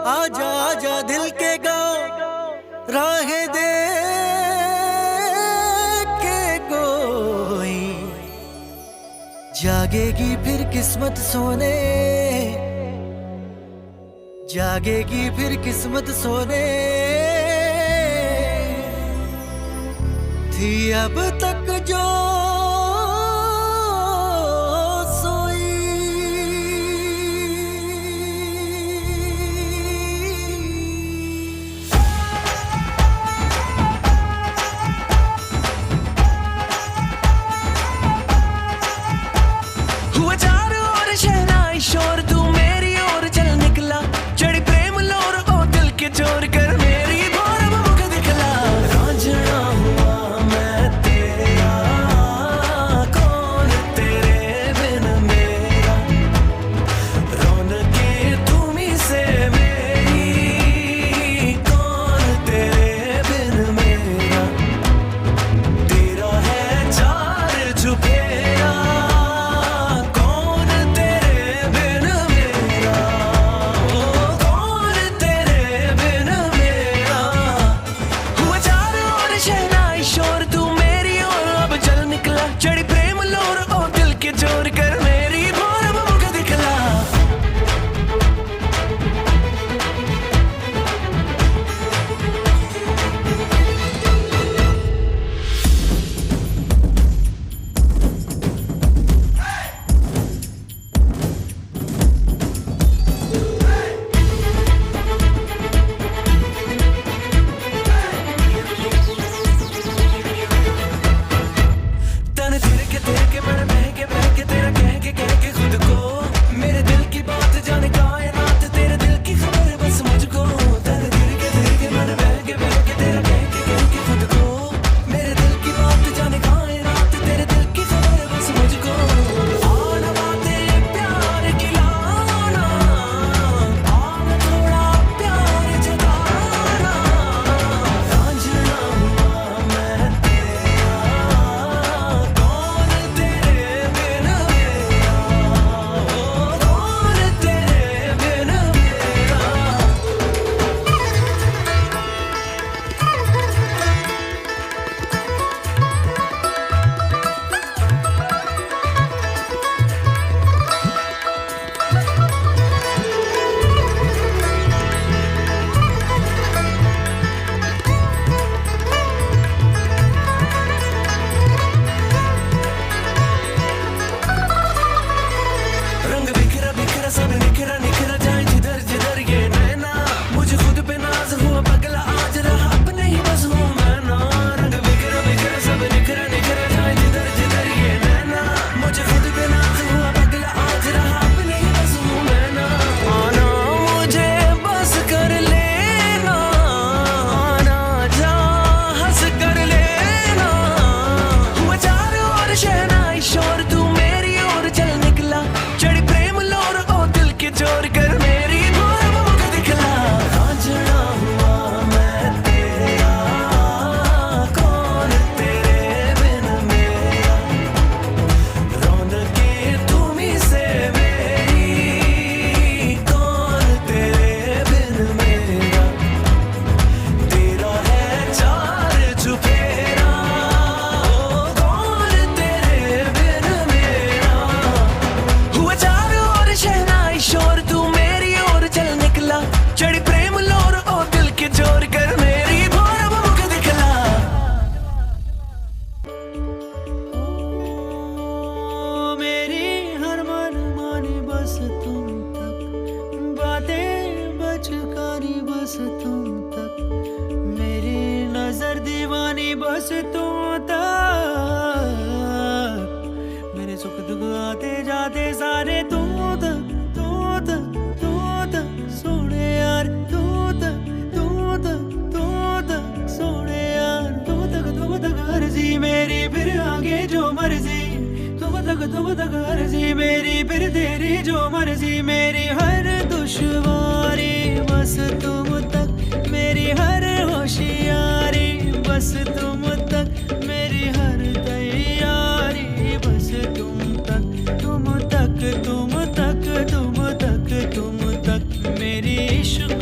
आजा आजा दिल के गाँव राहें दे के कोई जागेगी फिर किस्मत सोने, जागेगी फिर किस्मत सोने थी अब तक जो शोर तू मेरी ओर चल निकला, चढ़ी प्रेम लोर ओ दिल के चोर कर मेरी भोर मुख दिखला। रांझना हुआ मैं तेरा, कौन तेरे बिन मेरा, रौनके तुम्ही से मेरी, कौन तेरे बिन मेरा, तेरा है चार चुफेरा, चढ़ी प्रेम लोर ओ दिल के जोर कर मेरी भोर मुख दिखला। तेरे के मन बह के तेरा कह के खुद को, मेरे दिल की बात जाने कायनात, तेरे दिल की खबर बस मुझको। तेरे के मन बह के तेरा कह के खुद को, मेरे दिल की बात जाने कायनात, तेरे दिल की खबर बस मुझको। आना बातें प्यार की लाना, आना थोड़ा प्यार जताना, रांझना हुआ मैं तेरा, सब निखरा निखरा जाए जिधर जिधर ये नैना, मुझे खुद पे नाज हुआ पगला आज रहा अपने ही बस हूँ मैं ना। रंग बिखरा बिखरा सब निखरा निखरा जाए जिधर जिधर ये नैना, मुझे खुद पे नाज हुआ पगला आज रहा अपने ही बस हूँ मैं ना। आना मुझे बस कर लेना, आना जा हंस कर लेना, हुआ चारों ओर शहनाई शोर तू मेरी ओर चल निकला, चढ़ी प्रेम लोर के चोर कर मेरी भोर मुख दिखला। रांझना हुआ मैं तेरा, कौन तेरे बिन मेरा, रौनके तुम्ही से मेरी, कौन तेरे बिन मेरा, तेरा है चार चुफेरा, कौन तेरे बिन मेरा, हुआ चारों ओर शहनाई शोर तू मेरी ओर चल निकला, चढ़ी प्रेम लोर ओ दिल के चोर कर मेरी भोर मुख दिखला। मेरी हर मन मानी बस तुम तक, बातें बचकानी बस तुम तक, मेरी नजर दीवानी बस तुम तक, मेरे सुख दुख आते जाते सारे तुम तक, सोने यार तू तक सोने यार तुम तक अर्जी मेरी फिर आगे जो मर्जी, तुम तक अर्जी मेरी फिर तेरी जो मर्जी, मेरी हर दुश्वारी बस तुम तक, मेरी हर होशियारी बस तुम तक, मेरी हर तैयारी बस तुम तक, तुम तक तुम तक तुम तक तुम तक, मेरी इश्क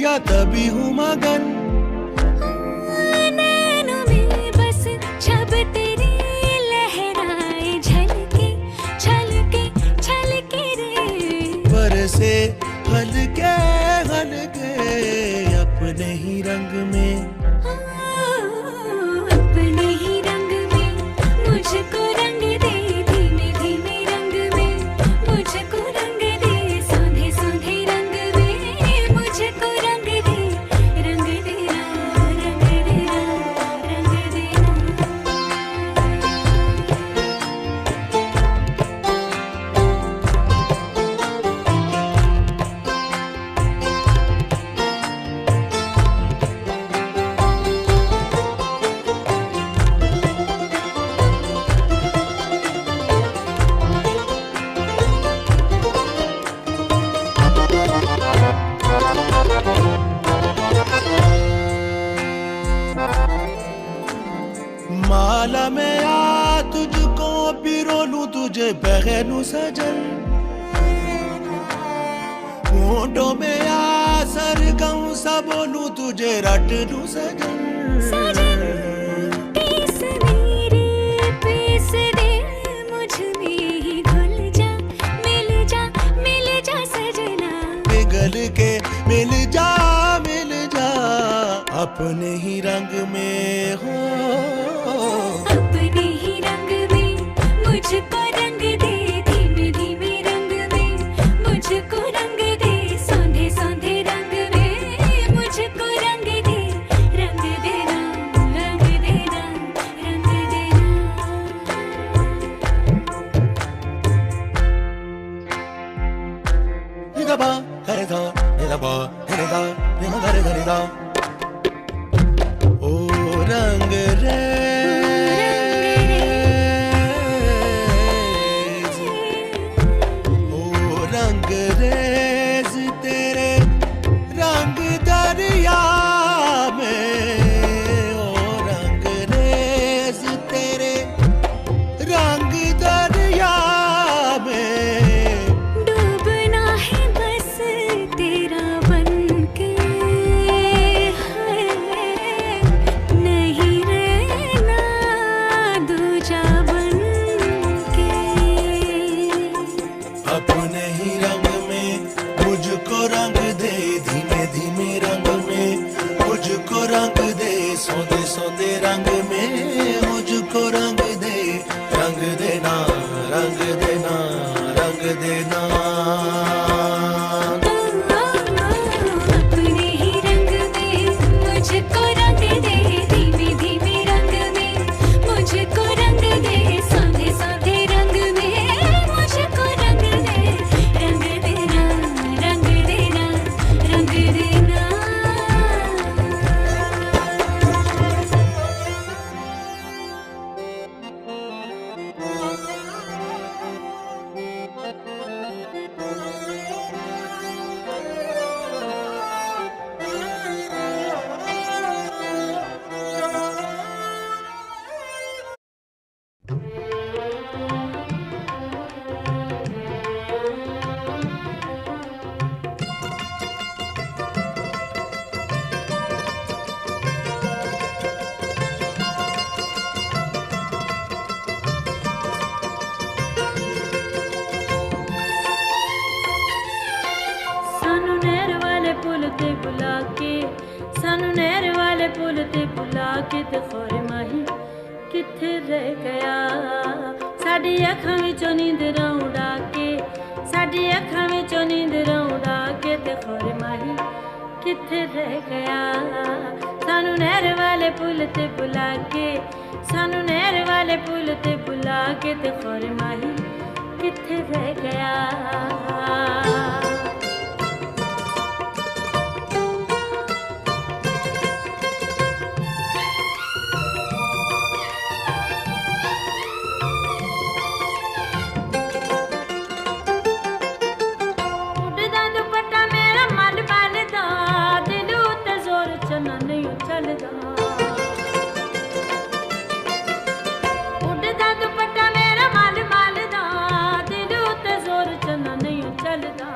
दिया तभी हूँ मगन। नैनों में बस छब तेरी लहराए झलके छलके छलके रे। बरसे हल्के हल्के अपने ही रंग में। अपने ही रंग में मुझको रंग दे, धीमे धीमे रंग में मुझको रंग दे, सौंधे सौंधे रंग में मुझको रंग दे, रंग देना रंग देना रंग देना। माला में आ तुझको पिरो लूं तुझे पहनूं सजन। होंठों में आ सरगम सा बोलूं तुझे रट लूं सजन। सजन पीस मेरे पीस दे, मुझ में ही घुल जा मिल जा सजना। पिघल के मिल जा अपने ही रंग में हो। अपने ही रंग में मुझको रंग दे, धीमे धीमे रंग में मुझको रंग दे, सौंधे सौंधे रंग में मुझको रंग दे, रंग देना रंग देना रंग देना। निदा बा करे दा निदा बा करे दा निदा करे करे दा। ओ रंग रे रेज तेरे रंग दरिया में। ओ रंग रेज तेरे रंग दरिया में। डूबना है बस तेरा बनके, नहीं रहना दूजा बनके। अपने ही रंग में मुझको रंग दे, धीमे धीमे रंग में मुझको रंग दे, सौंदे सौंदे रंग में मुझको रंग दे, रंग देना रंग देना रंग देना। अपने ही रंग में मुझको रंग दे, धीमे धीमे रंग में मुझको रंग दे, सौंधे सौंधे रंग में मुझको रंग दे, रंग देना रंग देना रंग देना। सानू नहर वाले पुल ते बुला के, सानू नहर वाले पुल ते बुला के, ते खोर माही किथे रह गया। साडी अखां विचों नींदरां उड़ा के, साडी अखां विचों नींदरां उड़ा के, ते खोर माही किथे रह गया। सानू नहर वाले पुल ते बुला के, सानू नहर वाले पुल ते बुला के, ते खोर माही किथे रह गया। उड़दा दुपट्टा मेरा मन बनदा, दिल उत्ते जोर चना नहीं चलदा। उड़दा दुपट्टा मेरा मन बनदा, दिल उत्ते जोर चना नहीं चलदा।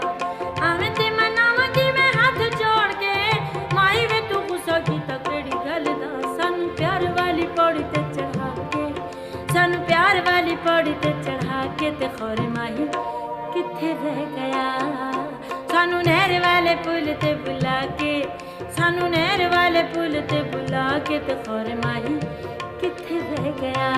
पौड़ी ते चढ़ा के ते खौरे माही किथे रह गया सानू नहर वाले पुल ते बुला के सानू नहर वाले पुल ते बुला के ते खौरे माही किथे रह गया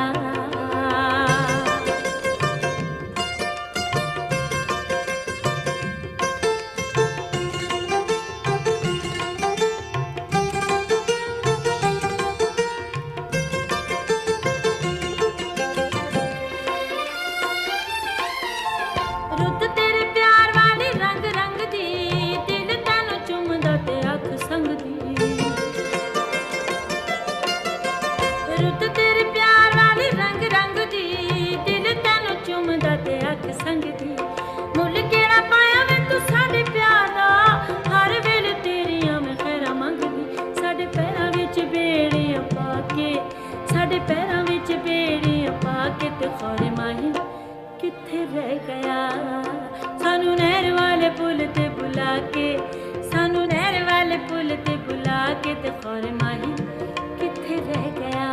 रुत तेरे प्यार वाली रंग रंग दी दिल तैनू चुमदा ते अख संग दी रुत तेरे प्यार वाली रंग रंग दी दिल तैनू चुमदा ते अख संग दी मुल केड़ा पाया वे तू साडे प्यार दा हर वेले तेरियां मैं खैरा मंगदी साडे पैरां विच बेड़ियां पाके साडे पैरां विच बेड़ियां पाके ते खौरे माही किथे रह गया सानू नहर वाले पुल ते बुला के सानू नहर वाले पुल ते बुला के ते खौरे माही किथे रह गया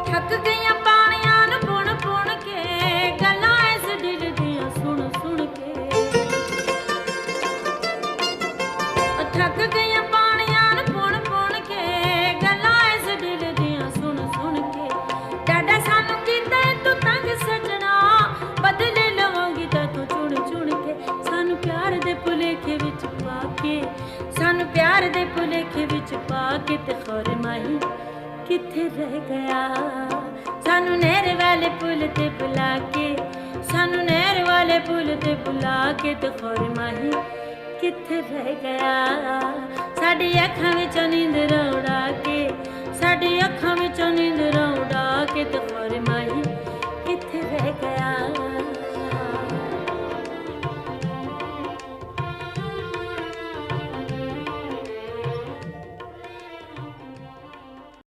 थक गईयां पानियां नू पुण पुण के गल्लां इस दिल दियां सुन सुन के थक गईयां पानियां नू पुण पुण के गल्लां इस दिल दियां सुन सुन के डाडा सानू कीता तू तंग सजना बदले लवांगी तां तू चुन चुन के सानू प्यार दे भुलेखे विच पा के सानू प्यार दे भुलेखे विच पा के ते खौरे माही किथे रह गया सानू नहर वाले पुल ते बुला के सानू नहर वाले पुल ते बुला के ते खौरे माही किथे रह गया साडी अखां विचों नींद